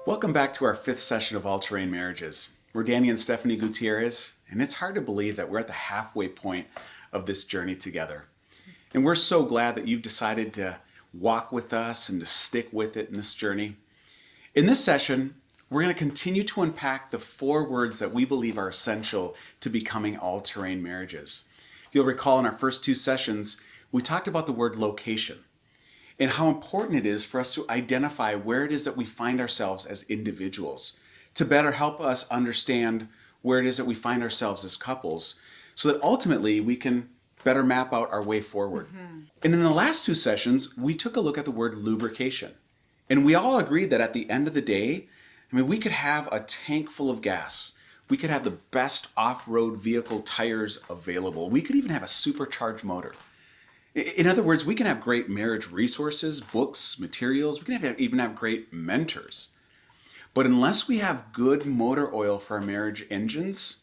Welcome back to our fifth session of All-Terrain Marriages. We're Danny and Stephanie Gutierrez, and it's hard to believe that we're at the halfway point of this journey together. And we're so glad that you've decided to walk with us and to stick with it in this journey. In this session, we're going to continue to unpack the 4 words that we believe are essential to becoming all-terrain marriages. If you'll recall, in our first 2 sessions, we talked about the word location and how important it is for us to identify where it is that we find ourselves as individuals, to better help us understand where it is that we find ourselves as couples, so that ultimately we can better map out our way forward. And in the last 2 sessions, we took a look at the word lubrication. And we all agreed that at the end of the day, we could have a tank full of gas. We could have the best off-road vehicle tires available. We could even have a supercharged motor. In other words, we can have great marriage resources, books, materials. We can even have great mentors. But unless we have good motor oil for our marriage engines,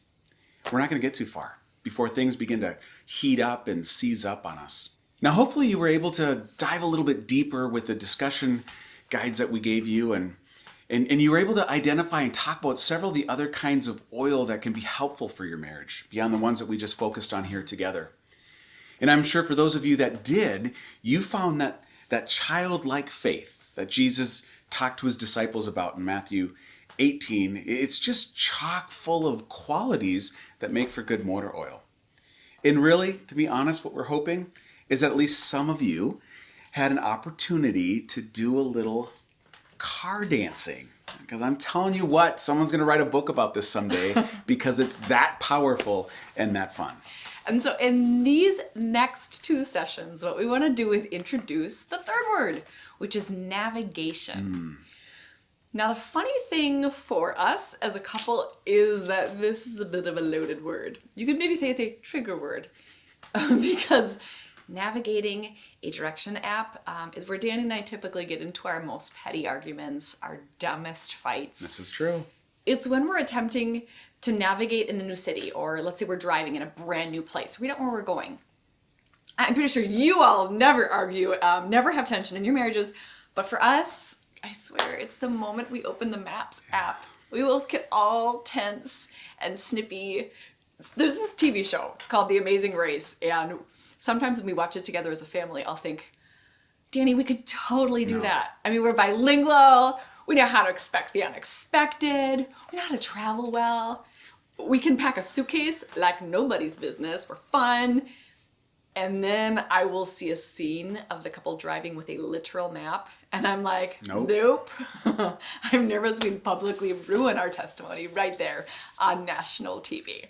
we're not going to get too far before things begin to heat up and seize up on us. Now, hopefully you were able to dive a little bit deeper with the discussion guides that we gave you, and you were able to identify and talk about several of the other kinds of oil that can be helpful for your marriage, beyond the ones that we just focused on here together. And I'm sure for those of you that did, you found that childlike faith that Jesus talked to his disciples about in Matthew 18, it's just chock full of qualities that make for good motor oil. And really, to be honest, what we're hoping is that at least some of you had an opportunity to do a little car dancing. Because I'm telling you what, someone's going to write a book about this someday because it's that powerful and that fun. And so in these next 2 sessions, what we want to do is introduce the 3rd word, which is navigation. Now, the funny thing for us as a couple is that this is a bit of a loaded word. You could maybe say it's a trigger word because navigating a direction app is where Danny and I typically get into our most petty arguments, our dumbest fights. This is true. It's when we're attempting to navigate in a new city, or let's say we're driving in a brand new place. We don't know where we're going. I'm pretty sure you all never argue, never have tension in your marriages, but for us, I swear, it's the moment we open the Maps app. We will get all tense and snippy. There's this TV show, it's called The Amazing Race, and sometimes when we watch it together as a family, I'll think, Danny, we could totally do that. We're bilingual, we know how to expect the unexpected, we know how to travel well. We can pack a suitcase like nobody's business for fun. And then I will see a scene of the couple driving with a literal map. And I'm like, nope. I'm nervous we'd publicly ruin our testimony right there on national TV.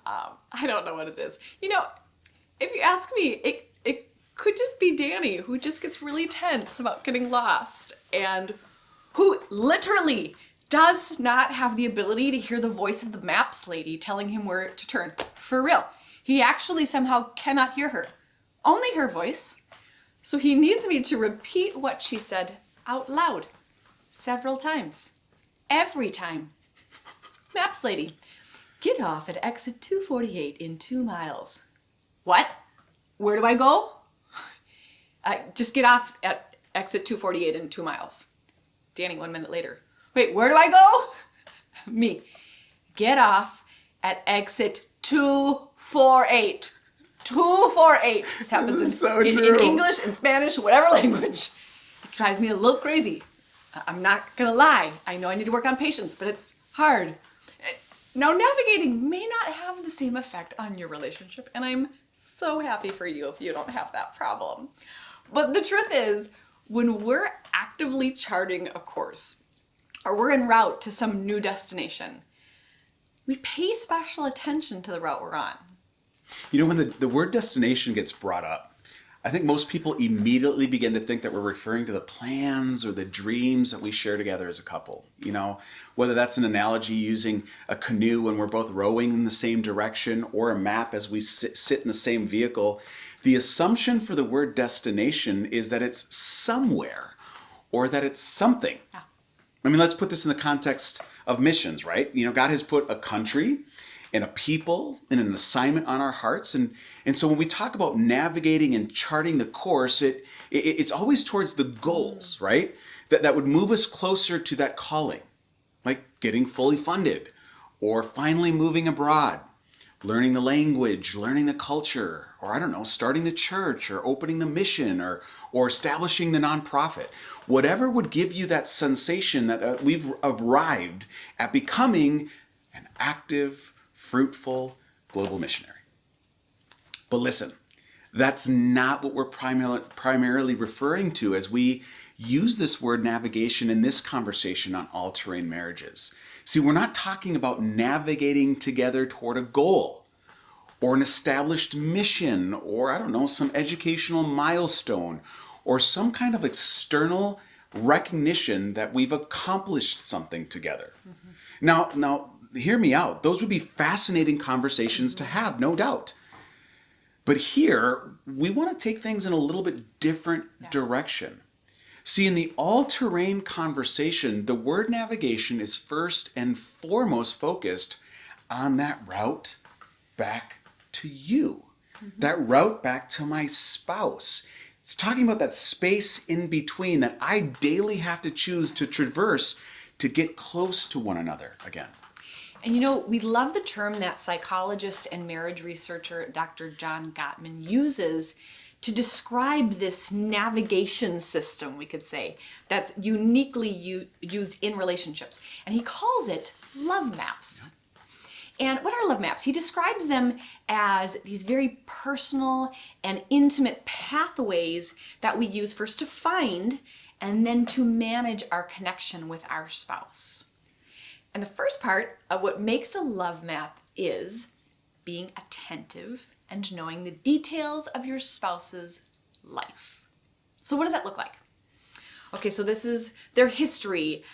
I don't know what it is. If you ask me, it could just be Danny, who just gets really tense about getting lost and who literally does not have the ability to hear the voice of the maps lady telling him where to turn. For real. He actually somehow cannot hear her. Only her voice. So he needs me to repeat what she said out loud. Several times. Every time. Maps lady, get off at exit 248 in 2 miles. What? Where do I go? Just get off at exit 248 in 2 miles. Danny, 1 minute later. Wait, where do I go? Me. Get off at exit 248. 248. This happens in English, in Spanish, whatever language. It drives me a little crazy. I'm not gonna lie. I know I need to work on patience, but it's hard. Now, navigating may not have the same effect on your relationship, and I'm so happy for you if you don't have that problem. But the truth is, when we're actively charting a course, or we're en route to some new destination, we pay special attention to the route we're on. When the word destination gets brought up, I think most people immediately begin to think that we're referring to the plans or the dreams that we share together as a couple. Whether that's an analogy using a canoe when we're both rowing in the same direction, or a map as we sit in the same vehicle, the assumption for the word destination is that it's somewhere or that it's something. Let's put this in the context of missions, right? God has put a country and a people and an assignment on our hearts. And so when we talk about navigating and charting the course, it's always towards the goals, right? That would move us closer to that calling, like getting fully funded or finally moving abroad, learning the language, learning the culture, or I don't know, starting the church or opening the mission or establishing the nonprofit. Whatever would give you that sensation that we've arrived at becoming an active, fruitful global missionary. But listen, that's not what we're primarily referring to as we use this word navigation in this conversation on all-terrain marriages. See, we're not talking about navigating together toward a goal or an established mission or, I don't know, some educational milestone or some kind of external recognition that we've accomplished something together. Now, hear me out. Those would be fascinating conversations to have, no doubt. But here, we want to take things in a little bit different direction. See, in the all-terrain conversation, the word navigation is first and foremost focused on that route back to you, that route back to my spouse. It's talking about that space in between that I daily have to choose to traverse to get close to one another again. And you know, we love the term that psychologist and marriage researcher Dr. John Gottman uses to describe this navigation system, we could say, that's uniquely used in relationships. And he calls it love maps. Yeah. And what are love maps? He describes them as these very personal and intimate pathways that we use first to find and then to manage our connection with our spouse. And the first part of what makes a love map is being attentive and knowing the details of your spouse's life. So what does that look like? Okay, so this is their history,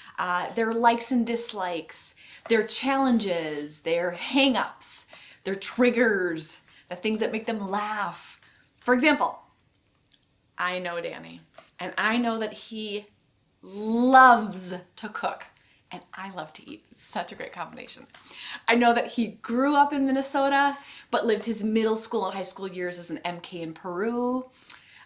their likes and dislikes, their challenges, their hang-ups, their triggers, the things that make them laugh. For example, I know Danny, and I know that he loves to cook. And I love to eat. It's such a great combination. I know that he grew up in Minnesota, but lived his middle school and high school years as an MK in Peru.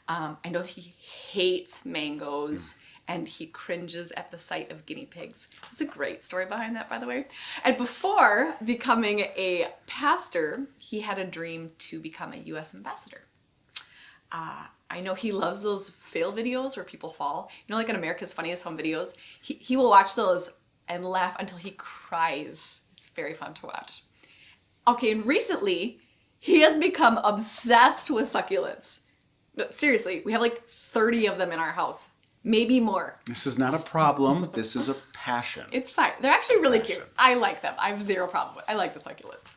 I know that he hates mangoes and he cringes at the sight of guinea pigs. There's a great story behind that, by the way. And before becoming a pastor, he had a dream to become a U.S. ambassador. I know he loves those fail videos where people fall. You know, like in America's Funniest Home Videos, he will watch those and laugh until he cries. It's very fun to watch. Okay, and recently, he has become obsessed with succulents. No, seriously, we have like 30 of them in our house. Maybe more. This is not a problem. This is a passion. It's fine. They're actually really cute. I like them. I have zero problem with it. I like the succulents.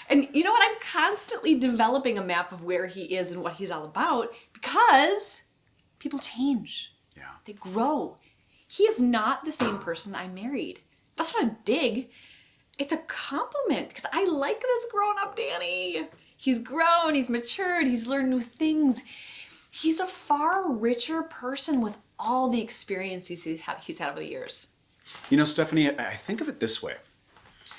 And you know what? I'm constantly developing a map of where he is and what he's all about because people change. Yeah. They grow. He is not the same person I married. That's not a dig. It's a compliment because I like this grown-up Danny. He's grown, he's matured, he's learned new things. He's a far richer person with all the experiences he's had over the years. You know, Stephanie, I think of it this way.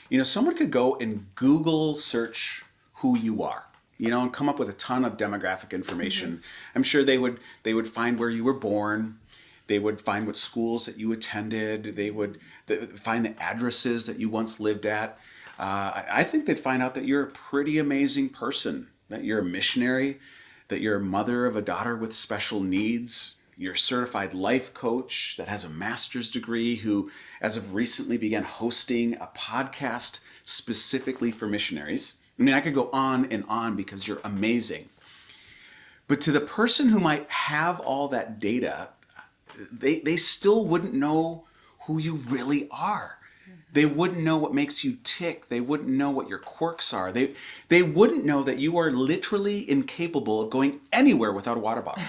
You know, someone could go and Google search who you are, you know, and come up with a ton of demographic information. I'm sure they would find where you were born. They would find what schools that you attended. They would find the addresses that you once lived at. I think they'd find out that you're a pretty amazing person, that you're a missionary, that you're a mother of a daughter with special needs. You're a certified life coach that has a master's degree who, as of recently, began hosting a podcast specifically for missionaries. I mean, I could go on and on because you're amazing. But to the person who might have all that data, they still wouldn't know who you really are. They wouldn't know what makes you tick. They wouldn't know what your quirks are. They wouldn't know that you are literally incapable of going anywhere without a water bottle.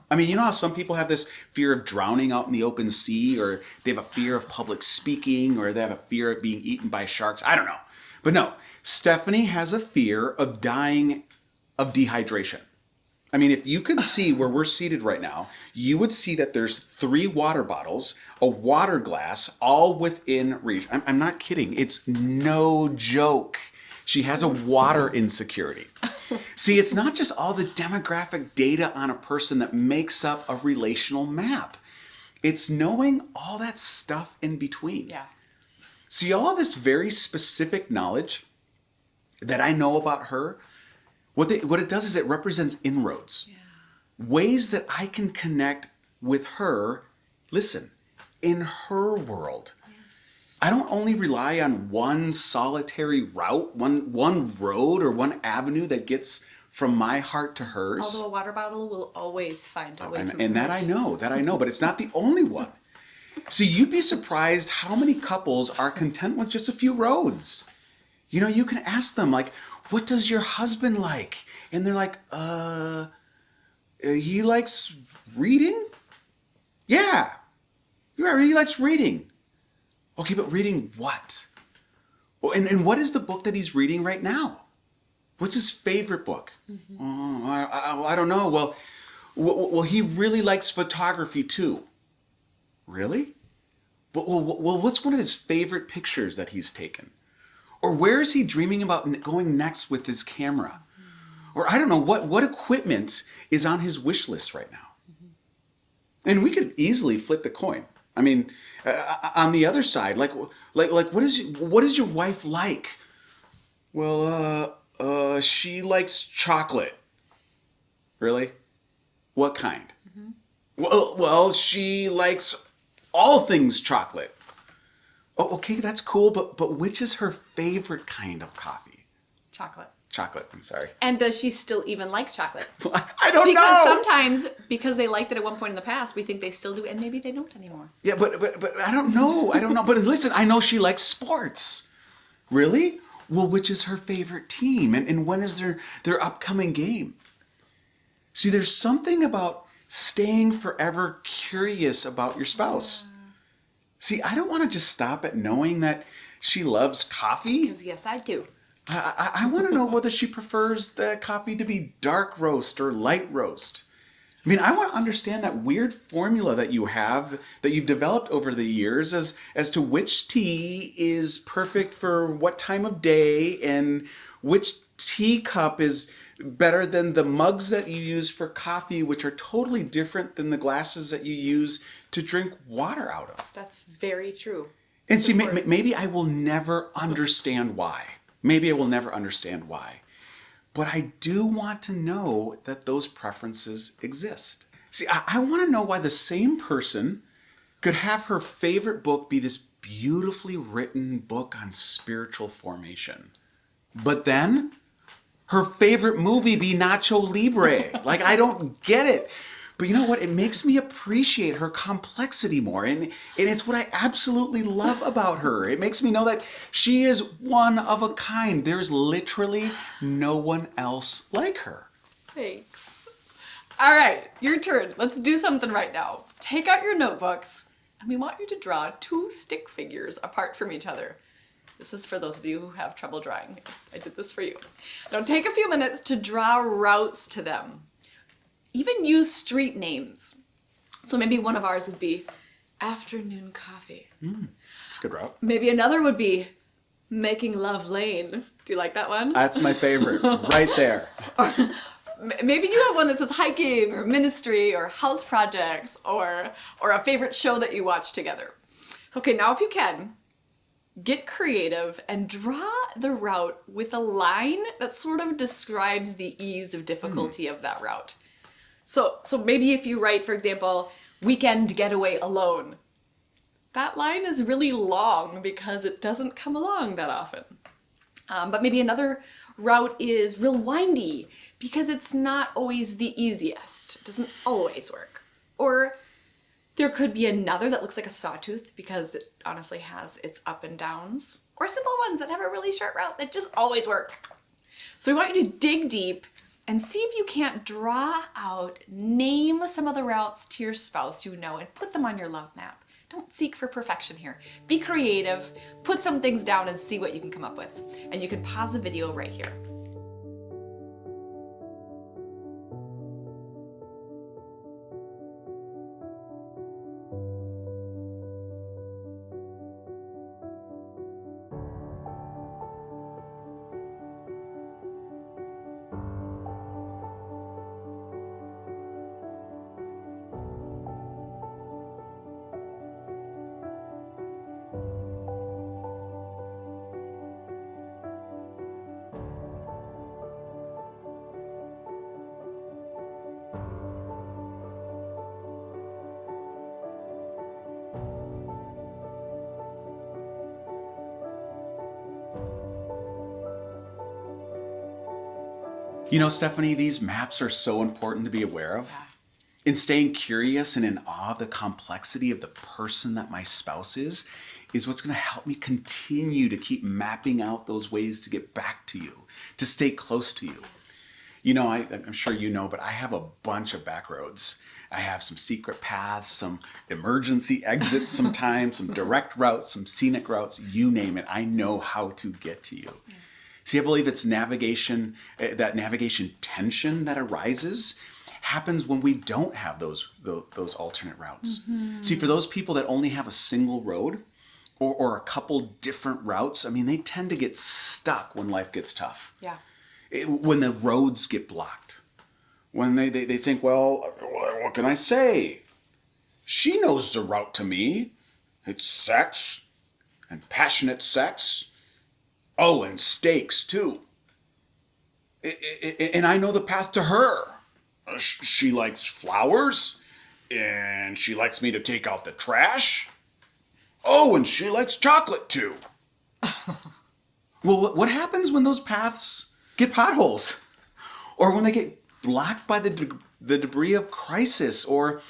I mean, you know how some people have this fear of drowning out in the open sea, or they have a fear of public speaking, or they have a fear of being eaten by sharks? I don't know. But no, Stephanie has a fear of dying of dehydration. I mean, if you could see where we're seated right now, you would see that there's 3 water bottles, a water glass, all within reach. I'm not kidding. It's no joke. She has a water insecurity. See, it's not just all the demographic data on a person that makes up a relational map. It's knowing all that stuff in between. Yeah. See, all this very specific knowledge that I know about her, what it does is it represents inroads. Yeah. Ways that I can connect with her, listen, in her world. Yes. I don't only rely on one solitary route, one road or one avenue that gets from my heart to hers. Although a water bottle will always find a way to and that I know, but it's not the only one. See, you'd be surprised how many couples are content with just a few roads. You know, you can ask them, like, what does your husband like? And they're like, he likes reading? Yeah. He likes reading. Okay, but reading what? Well, and what is the book that he's reading right now? What's his favorite book? Mm-hmm. Oh, I don't know. Well, he really likes photography too. Really? Well, what's one of his favorite pictures that he's taken? Or where is he dreaming about going next with his camera? Mm-hmm. Or I don't know, what equipment is on his wish list right now? Mm-hmm. And we could easily flip the coin. I mean, on the other side, like what is your wife like? Well, she likes chocolate. Really? What kind? Mm-hmm. Well, she likes all things chocolate. Oh, okay, that's cool, but which is her favorite kind of coffee? Chocolate. Chocolate, I'm sorry. And does she still even like chocolate? I don't know. Because sometimes, because they liked it at one point in the past, we think they still do, and maybe they don't anymore. Yeah, but I don't know. But listen, I know she likes sports. Really? Well, which is her favorite team? And when is their upcoming game? See, there's something about staying forever curious about your spouse. Yeah. See, I don't want to just stop at knowing that she loves coffee. Because yes, I do. I want to know whether she prefers the coffee to be dark roast or light roast. I mean, I want to understand that weird formula that you have, that you've developed over the years as to which tea is perfect for what time of day and which teacup is better than the mugs that you use for coffee, which are totally different than the glasses that you use to drink water out of. That's very true. And see, maybe I will never understand why. Maybe I will never understand why. But I do want to know that those preferences exist. See, I want to know why the same person could have her favorite book be this beautifully written book on spiritual formation. But then her favorite movie be Nacho Libre. Like, I don't get it. But you know what? It makes me appreciate her complexity more. And it's what I absolutely love about her. It makes me know that she is one of a kind. There's literally no one else like her. Thanks. All right, your turn. Let's do something right now. Take out your notebooks, and we want you to draw 2 stick figures apart from each other. This is for those of you who have trouble drawing. I did this for you. Now take a few minutes to draw routes to them. Even use street names. So maybe one of ours would be Afternoon Coffee. That's a good route. Maybe another would be Making Love Lane. Do you like that one? That's my favorite, right there. Or maybe you have one that says hiking or ministry or house projects or a favorite show that you watch together. Okay, now if you can, get creative and draw the route with a line that sort of describes the ease of difficulty of that route. So maybe if you write, for example, weekend getaway alone, that line is really long because it doesn't come along that often. But maybe another route is real windy because it's not always the easiest. It doesn't always work. Or there could be another that looks like a sawtooth because it honestly has its up and downs. Or simple ones that have a really short route that just always work. So we want you to dig deep and see if you can't draw out, name some of the routes to your spouse you know and put them on your love map. Don't seek for perfection here. Be creative, put some things down and see what you can come up with. And you can pause the video right here. You know, Stephanie, these maps are so important to be aware of. Yeah. In staying curious and in awe of the complexity of the person that my spouse is what's going to help me continue to keep mapping out those ways to get back to you, to stay close to you. You know, I'm sure you know, but I have a bunch of back roads. I have some secret paths, some emergency exits sometimes, some direct routes, some scenic routes, you name it. I know how to get to you. See, I believe it's navigation, that navigation tension that arises happens when we don't have those alternate routes. Mm-hmm. See, for those people that only have a single road or a couple different routes, I mean, they tend to get stuck when life gets tough. Yeah. When the roads get blocked. When they think, well, what can I say? She knows the route to me. It's sex and passionate sex. Oh, and steaks too. And I know the path to her. She likes flowers, and she likes me to take out the trash. Oh, and she likes chocolate too. Well, what happens when those paths get potholes? Or when they get blocked by the debris of crisis, or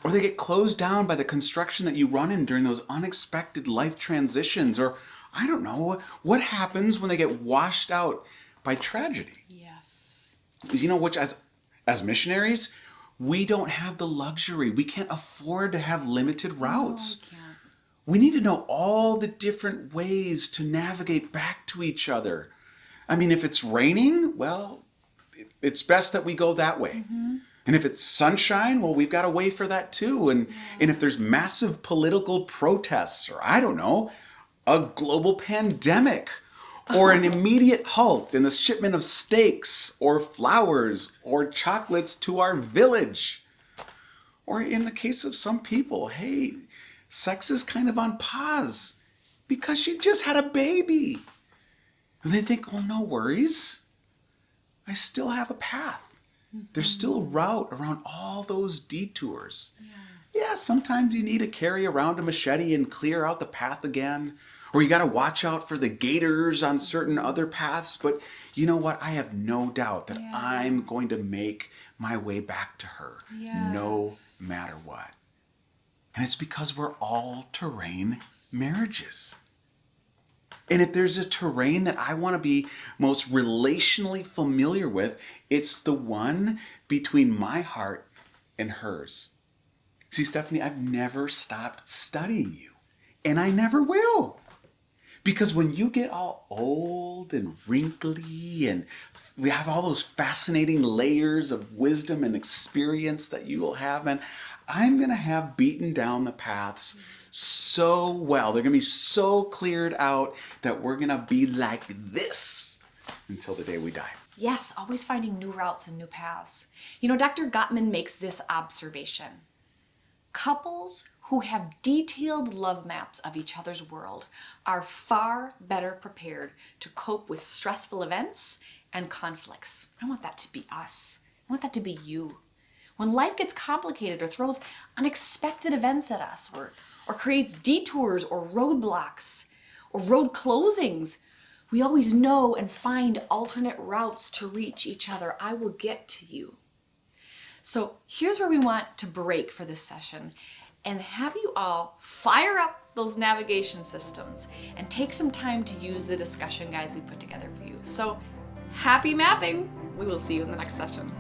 they get closed down by the construction that you run in during those unexpected life transitions, or I don't know, what happens when they get washed out by tragedy? Yes. You know, which as missionaries, we don't have the luxury. We can't afford to have limited routes. No, we need to know all the different ways to navigate back to each other. I mean, if it's raining, well, it's best that we go that way. Mm-hmm. And if it's sunshine, well, we've got a way for that too. And if there's massive political protests, or I don't know, a global pandemic, or an immediate halt in the shipment of steaks or flowers or chocolates to our village. Or in the case of some people, hey, sex is kind of on pause because she just had a baby. And they think, oh, no worries. I still have a path. There's still a route around all those detours. Yeah, sometimes you need to carry around a machete and clear out the path again. Or you got to watch out for the gators on certain other paths. But you know what? I have no doubt that I'm going to make my way back to her no matter what. And it's because we're all-terrain marriages. And if there's a terrain that I want to be most relationally familiar with, it's the one between my heart and hers. See, Stephanie, I've never stopped studying you. And I never will. Because when you get all old and wrinkly and we have all those fascinating layers of wisdom and experience that you will have, and I'm going to have beaten down the paths so well. They're going to be so cleared out that we're going to be like this until the day we die. Yes, always finding new routes and new paths. You know, Dr. Gottman makes this observation. Couples who have detailed love maps of each other's world are far better prepared to cope with stressful events and conflicts. I want that to be us. I want that to be you. When life gets complicated or throws unexpected events at us, or creates detours or roadblocks or road closings, we always know and find alternate routes to reach each other. I will get to you. So here's where we want to break for this session and have you all fire up those navigation systems and take some time to use the discussion guides we put together for you. So happy mapping! We will see you in the next session.